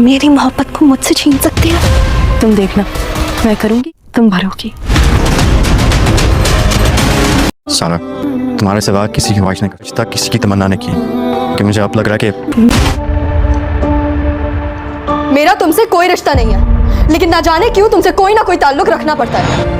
मेरी मोहब्बत को मुझसे छीन सकती है। तुम देखना, मैं करूंगी, तुम भरोगी। सारा, तुम्हारे सिवा किसी की ख्वाहिश नहीं, रिश्ता किसी की तमन्ना नहीं की कि मुझे अब लग रहा है कि मेरा तुमसे कोई रिश्ता नहीं है, लेकिन ना जाने क्यों तुमसे कोई ना कोई ताल्लुक रखना पड़ता है।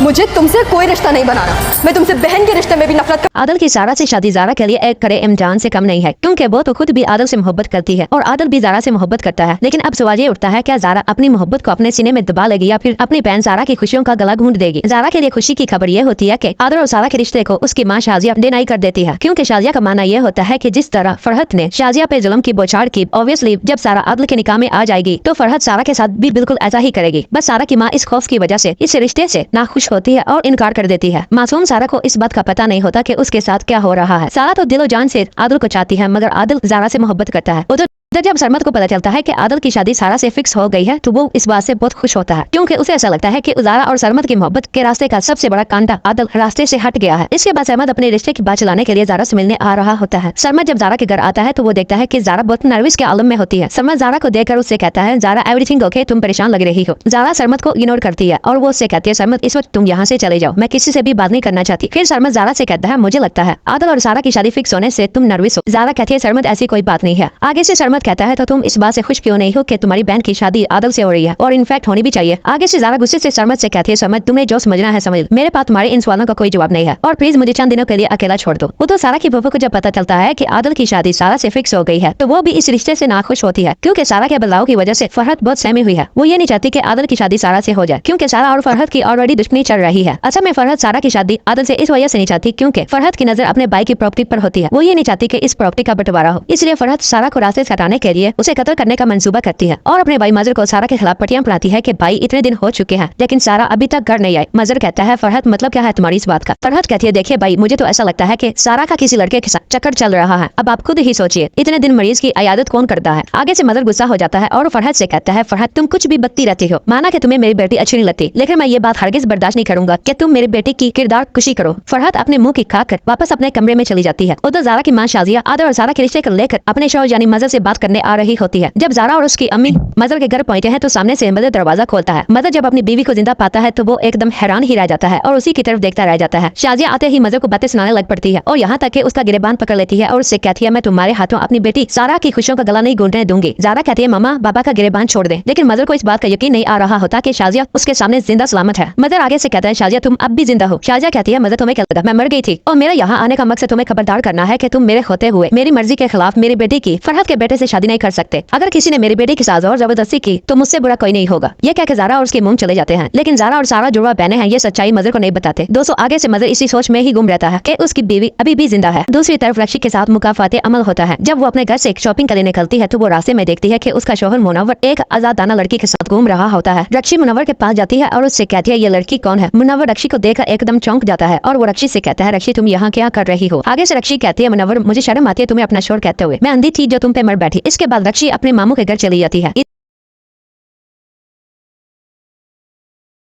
मुझे तुमसे कोई रिश्ता नहीं बनाना। मैं तुमसे बहन के रिश्ते में भी नफरत आदल की जारा से शादी जारा के लिए एक कड़े इम्तिहान से कम नहीं है, क्योंकि वो तो खुद भी आदल से मोहब्बत करती है और आदल भी जारा से मोहब्बत करता है। लेकिन अब सवाल ये उठता है, क्या जारा अपनी मोहब्बत को अपने सीने में दबा लेगी या फिर अपनी बहन जारा की खुशियों का गला घूंट देगी। जारा के लिए खुशी की खबर ये होती है कि आदल और सारा के रिश्ते को उसकी माँ शाजिया डिनाई कर देती है, क्योंकि शाजिया का मानना यह होता है कि जिस तरह फरहत ने शाजिया पे जुल्म की बौछार की, ऑब्वियसली जब सारा आदल के निकाह में आ जाएगी तो फरहत सारा के साथ भी बिल्कुल ऐसा ही करेगी। बस सारा की माँ इस खौफ की वजह से इस रिश्ते से नाखुश होती है और इनकार कर देती है। मासूम सारा को इस बात का पता नहीं होता कि उसके साथ क्या हो रहा है। सारा तो दिलो जान से आदिल को चाहती है, मगर आदिल जारा से मोहब्बत करता है। उधर जब सरमत को पता चलता है कि आदिल की शादी सारा से फिक्स हो गई है तो वो इस बात से बहुत खुश होता है, क्योंकि उसे ऐसा लगता है कि जारा और सरमत की मोहब्बत के रास्ते का सबसे बड़ा कांटा आदिल रास्ते से हट गया है। इसके बाद सरमत अपने रिश्ते की बात चलाने के लिए जारा से मिलने आ रहा होता है। सरमत जब जारा के घर आता है तो वो देखता है कि जारा बहुत नर्वस के आलम में होती है। सरमत जारा को देखकर उससे कहता है, जारा एवरीथिंग ओके, तुम परेशान लग रही हो। जारा सरमत को इग्नोर करती है और वो उससे कहती है, सरमत इस वक्त तुम यहाँ से चले जाओ, मैं किसी से भी बात नहीं करना चाहती। फिर सरमत जारा से कहता है, मुझे लगता है आदिल और सारा की शादी फिक्स होने से तुम नर्वस हो। जारा कहती है, सरमत ऐसी कोई बात नहीं है। आगे से सरमत कहता है, तो तुम इस बात से खुश क्यों नहीं हो कि तुम्हारी बहन की शादी आदिल से हो रही है, और इनफैक्ट होनी भी चाहिए। आगे से जारा गुस्से से सरमत से कहती है, सरमत तुम्हें जो समझना है समझ, मेरे पास तुम्हारे इन सवालों का कोई जवाब नहीं है और प्लीज मुझे चंद दिनों के लिए अकेला छोड़ दो। वो तो सारा की बहू को जब पता चलता है कि आदिल की शादी सारा से फिक्स हो गई है तो वो भी इस रिश्ते से नाखुश होती है, क्योंकि सारा के बदलाव की वजह से फरहत बहुत सहमी हुई है। वो ये नहीं चाहती कि आदिल की शादी सारा से हो जाए, क्योंकि सारा और फरहत की ऑलरेडी दुश्मनी चल रही है। असल में फरहत सारा की शादी आदिल से इस वजह से नहीं चाहती क्योंकि फरहत की नजर अपने भाई की प्रॉपर्टी पर होती है। वो ये नहीं चाहती कि इस प्रॉपर्टी का बंटवारा हो, इसलिए फरहत सारा को रास्ते से हटाने के लिए उसे कत्ल करने का मंसूबा करती है और अपने भाई मजर को सारा के खिलाफ पटियां पढ़ाती है कि भाई इतने दिन हो चुके हैं लेकिन सारा अभी तक घर नहीं आई। मजर कहता है, फरहत मतलब क्या है तुम्हारी इस बात का? फरहत कहती है, देखिए भाई, मुझे तो ऐसा लगता है कि सारा का किसी लड़के के साथ चक्कर चल रहा है। अब आप खुद ही सोचिए, इतने दिन मरीज की इयादत कौन करता है? आगे से मजर गुस्सा हो जाता है और फरहत से कहता है, फरहत तुम कुछ भी बकती रहती हो, माना कि तुम्हें मेरी बेटी अच्छी नहीं लगती, लेकिन मैं ये बात हरगिज बर्दाश्त नहीं करूंगा कि तुम मेरी बेटी की किरदार खुशी करो। फरहत अपने मुंह की खाकर वापस अपने कमरे में चली जाती है। उधर जारा की मां शाजिया आदिल और सारा के रिश्ते को लेकर अपने शौहर यानी मजर से बात करने आ रही होती है। जब जारा और उसकी अम्मी मजर के घर पहुंचे हैं तो सामने से मजर दरवाजा खोलता है। मजर जब अपनी बीवी को जिंदा पाता है तो वो एकदम हैरान ही रह जाता है और उसी की तरफ देखता रह जाता है। शाजिया आते ही मजर को बातें सुनाने लग पड़ती है और यहाँ तक कि उसका गिरेबान पकड़ लेती है और उससे कहती है, मैं तुम्हारे हाथों अपनी बेटी सारा की खुशियों का गला नहीं घूंटने दूंगी। जारा कहती है, मामा बाबा का गिरेबान छोड़ दे, लेकिन मजर को इस बात का यकीन नहीं आ रहा होता कि शाजिया उसके सामने जिंदा सलामत है। मजर आगे से कहता है, शाजिया तुम अब भी जिंदा हो। शाजिया कहती है, मजर तुम्हें क्या लगा मैं मर गई थी और मेरा यहाँ आने का मकसद तुम्हें खबरदार करना है कि तुम मेरे होते हुए मेरी मर्जी के खिलाफ मेरी बेटी की फरहत के बेटे से शादी नहीं कर सकते। अगर किसी ने मेरी बेटी के साथ और जबरदस्ती की तो मुझसे बुरा कोई नहीं होगा। ये कहकर जारा और उसके मुंह चले जाते हैं, लेकिन जारा और सारा जुड़वा बहने हैं, ये सच्चाई मजर को नहीं बताते। दोस्तों आगे से मजर इसी सोच में ही गुम रहता है कि उसकी बीवी अभी भी जिंदा है। दूसरी तरफ रक्षी के साथ मुकाफाते अमल होता है। जब वो अपने घर से शॉपिंग करने निकलती है तो वो रास्ते में देखती है कि उसका शोहर मुनव्वर एक आजादाना लड़की के साथ घूम रहा होता है। रक्षी मुनव्वर के पास जाती है और उससे कहती है, ये लड़की कौन है? मुनव्वर रक्षी को देखकर एकदम चौंक जाता है और वो रक्षी से कहता है, रक्षी तुम यहाँ क्या कर रही हो? आगे से रक्षी कहती है, मुनव्वर मुझे शर्म आती है तुम्हें अपना शोर कहते हुए, मैं अंधी थी जो तुम पे मर बैठी। इसके बाद रक्षी अपने मामू के घर चली जाती है।